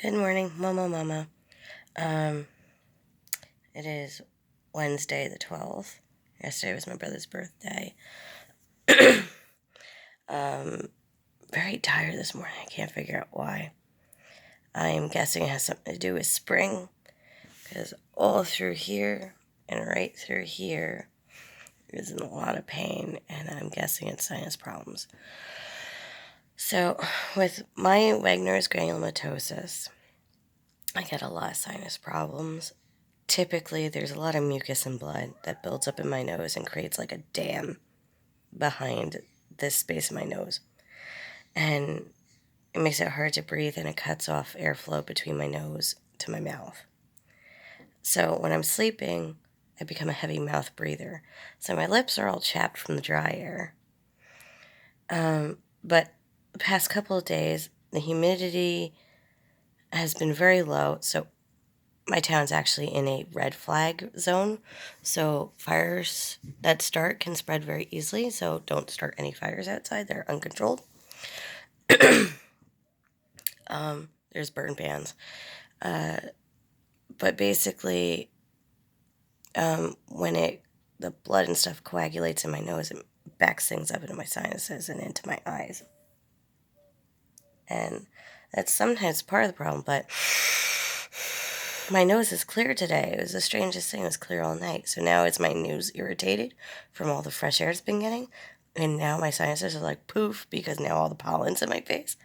Good morning, Mama. Um, it is Wednesday the 12th. Yesterday was my brother's birthday. um, Very tired this morning. I can't figure out why. I'm guessing it has something to do with spring, because all through here and right through here is in a lot of pain, and I'm guessing it's sinus problems. So, with my Wegeners granulomatosis, I get a lot of sinus problems. Typically, there's a lot of mucus and blood that builds up in my nose and creates like a dam behind this space of my nose. And it makes it hard to breathe and it cuts off airflow between my nose to my mouth. So when I'm sleeping, I become a heavy mouth breather. So my lips are all chapped from the dry air. But the past couple of days, the humidity has been very low. So my town's actually in a red flag zone, so fires that start can spread very easily, so don't start any fires outside. They're uncontrolled. There's burn bans. But basically, when the blood and stuff coagulates in my nose, it backs things up into my sinuses and into my eyes. And that's sometimes part of the problem, but my nose is clear today. It was the strangest thing. It was clear all night. So now it's my nose irritated from all the fresh air it's been getting. And now my sinuses are like poof because now all the pollen's in my face.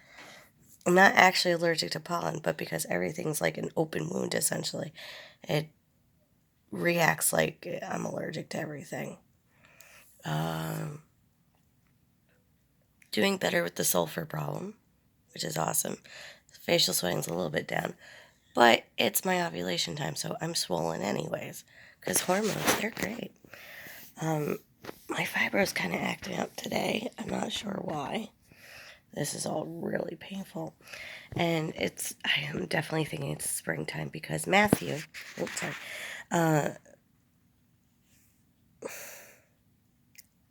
I'm not actually allergic to pollen, but because everything's like an open wound essentially, it reacts like I'm allergic to everything. Doing better with the sulfur problem, which is awesome. Facial swelling's a little bit down. But it's my ovulation time, so I'm swollen anyways. Because hormones, they're great. My fibro's kind of acting up today. I'm not sure why. This is all really painful. And I am definitely thinking it's springtime because Matthew,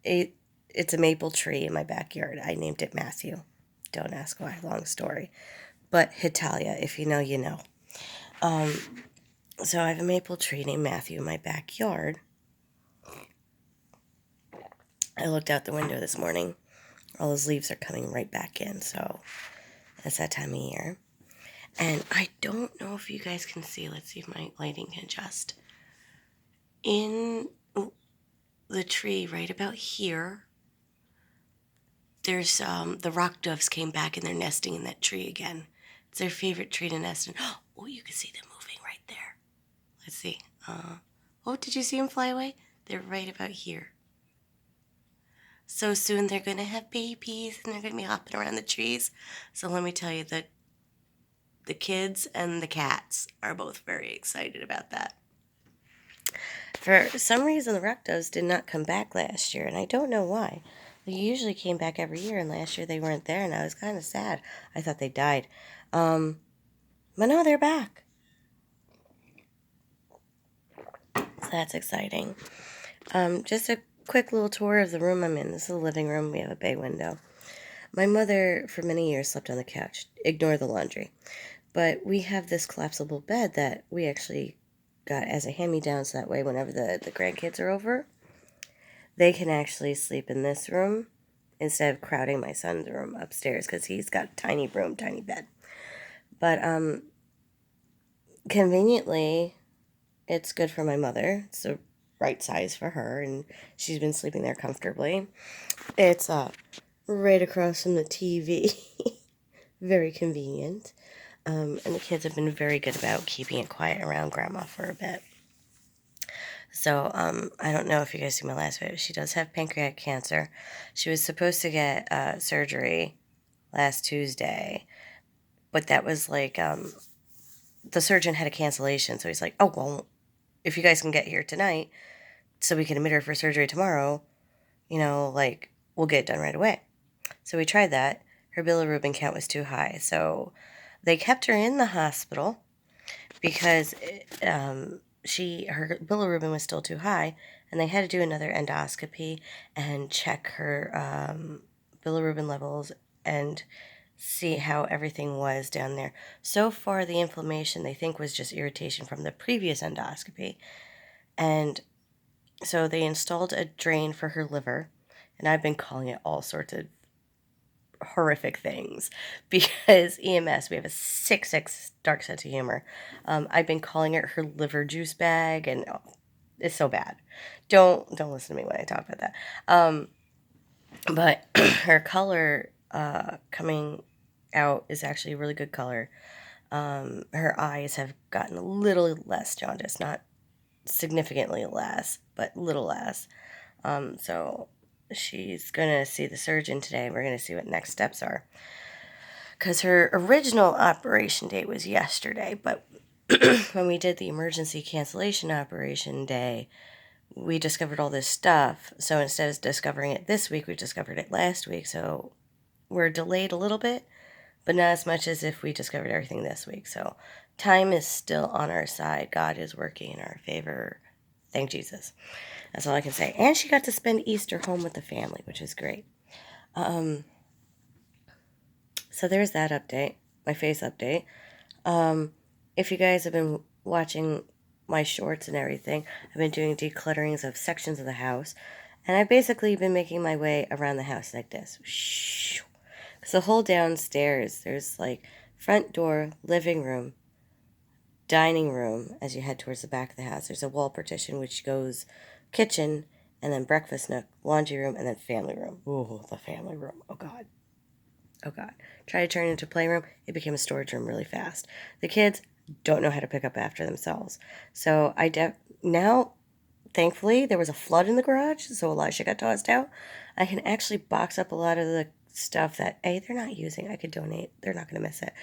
it's a maple tree in my backyard. I named it Matthew. Don't ask why, long story. But Hitalia, if you know, you know. So I have a maple tree named Matthew in my backyard. I looked out the window this morning. All those leaves are coming right back in, so it's that time of year. And I don't know if you guys can see. Let's see if my lighting can adjust. In the tree right about here, there's the rock doves came back and they're nesting in that tree again. It's their favorite tree to nest in. Oh, you can see them moving right there. Let's see. Oh, did you see them fly away? They're right about here. So soon they're going to have babies and they're going to be hopping around the trees. So let me tell you that the kids and the cats are both very excited about that. For some reason, the rock doves did not come back last year, and I don't know why. They usually came back every year, and last year they weren't there, and I was kind of sad. I thought they died. But no, they're back. So that's exciting. Just a quick little tour of the room I'm in. This is the living room. We have a bay window. My mother, for many years, slept on the couch. Ignore the laundry. But we have this collapsible bed that we actually got as a hand-me-down, so that way whenever the grandkids are over, they can actually sleep in this room instead of crowding my son's room upstairs because he's got a tiny room, tiny bed. But conveniently, it's good for my mother. It's the right size for her, and she's been sleeping there comfortably. It's right across from the TV. Very convenient. And the kids have been very good about keeping it quiet around Grandma for a bit. So, I don't know if you guys see my last video. She does have pancreatic cancer. She was supposed to get surgery last Tuesday, but that was like, the surgeon had a cancellation. So he's like, oh, well, if you guys can get here tonight so we can admit her for surgery tomorrow, we'll get it done right away. So we tried that. Her bilirubin count was too high. So they kept her in the hospital because her bilirubin was still too high, and they had to do another endoscopy and check her bilirubin levels and see how everything was down there. So far, the inflammation they think was just irritation from the previous endoscopy. And so they installed a drain for her liver. And I've been calling it all sorts of horrific things because EMS, we have a sick dark sense of humor. I've been calling it her liver juice bag, and it's so bad. Don't listen to me when I talk about that. But her color coming out is actually a really good color. Her eyes have gotten a little less jaundice, not significantly less, but little less. So she's going to see the surgeon today. We're going to see what next steps are. Because her original operation date was yesterday, but when we did the emergency cancellation operation day, we discovered all this stuff. So instead of discovering it this week, we discovered it last week. So we're delayed a little bit, but not as much as if we discovered everything this week. So time is still on our side. God is working in our favor. Thank Jesus. That's all I can say. And she got to spend Easter home with the family, which is great. So there's that update, my face update. If you guys have been watching my shorts and everything, I've been doing declutterings of sections of the house. And I've basically been making my way around the house like this. Because the whole downstairs, there's like front door, living room, dining room as you head towards the back of the house. There's a wall partition which goes kitchen, and then breakfast nook, laundry room, and then family room. Ooh, the family room. Oh, God. Oh, God. Try to turn it into a playroom. It became a storage room really fast. The kids don't know how to pick up after themselves. So now, thankfully, there was a flood in the garage, so a lot of shit got tossed out. I can actually box up a lot of the stuff that, A, they're not using. I could donate. They're not going to miss it.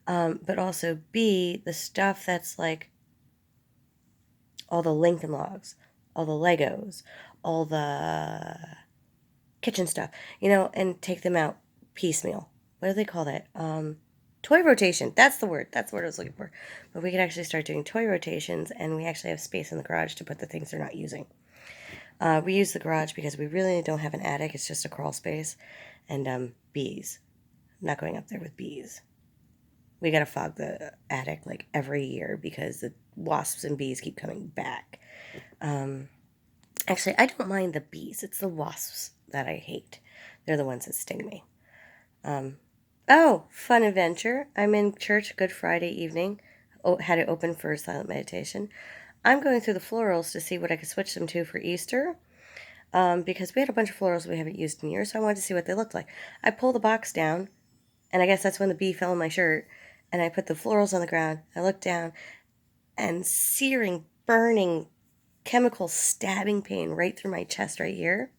But also, B, the stuff that's like all the Lincoln Logs, all the Legos, all the kitchen stuff, and take them out piecemeal. What do they call that? Toy rotation. That's the word. That's the word I was looking for. But we could actually start doing toy rotations, and we actually have space in the garage to put the things they're not using. We use the garage because we really don't have an attic. It's just a crawl space. And bees. I'm not going up there with bees. We got to fog the attic like every year because the wasps and bees keep coming back. Actually, I don't mind the bees. It's the wasps that I hate. They're the ones that sting me. Fun adventure. I'm in church Good Friday evening. Had it open for silent meditation. I'm going through the florals to see what I could switch them to for Easter. Because we had a bunch of florals we haven't used in years, so I wanted to see what they looked like. I pulled the box down, and I guess that's when the bee fell in my shirt, and I put the florals on the ground. I looked down, and searing, burning, chemical stabbing pain right through my chest right here.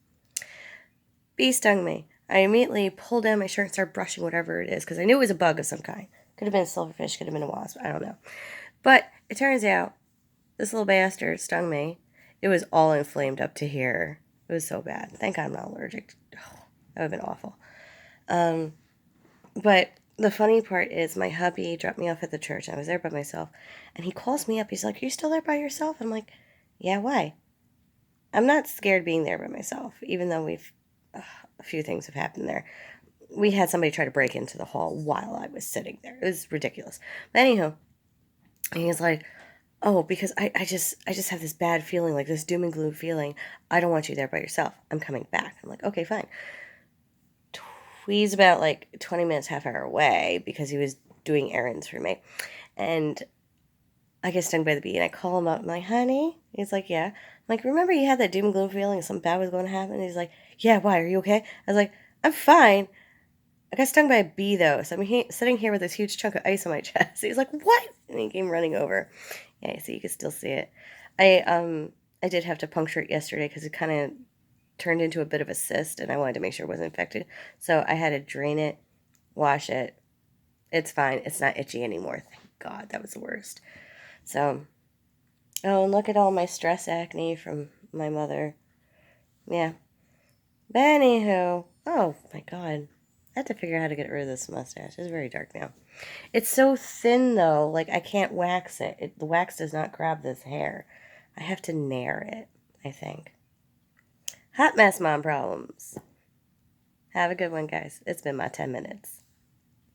Bee stung me. I immediately pulled down my shirt and started brushing whatever it is, because I knew it was a bug of some kind. Could have been a silverfish, could have been a wasp, I don't know. But it turns out, this little bastard stung me. It was all inflamed up to here. It was so bad. Thank God I'm not allergic. Oh, that would have been awful. But the funny part is my hubby dropped me off at the church. I was there by myself. And he calls me up. He's like, "Are you still there by yourself?" I'm like, "Yeah, why?" I'm not scared being there by myself, even though a few things have happened there. We had somebody try to break into the hall while I was sitting there. It was ridiculous. But anywho, he's like, "Oh, because I just have this bad feeling, like this doom and gloom feeling. I don't want you there by yourself. I'm coming back." I'm like, "Okay, fine." He's about like 20 minutes, half hour away because he was doing errands for me. And I get stung by the bee and I call him up. I'm like, "Honey?" He's like, "Yeah." I'm like, "Remember you had that doom and gloom feeling something bad was going to happen?" And he's like, "Yeah, why? Are you okay?" I was like, "I'm fine. I got stung by a bee though, so I'm sitting here with this huge chunk of ice on my chest." He's like, "What?" And he came running over. Yeah, so you can still see it. I did have to puncture it yesterday because it kind of turned into a bit of a cyst, and I wanted to make sure it wasn't infected. So I had to drain it, wash it. It's fine. It's not itchy anymore. Thank God. That was the worst. So, and look at all my stress acne from my mother. Yeah. But anywho, oh my God. I have to figure out how to get rid of this mustache. It's very dark now. It's so thin, though. Like, I can't wax it. The wax does not grab this hair. I have to nair it, I think. Hot mess mom problems. Have a good one, guys. It's been my 10 minutes.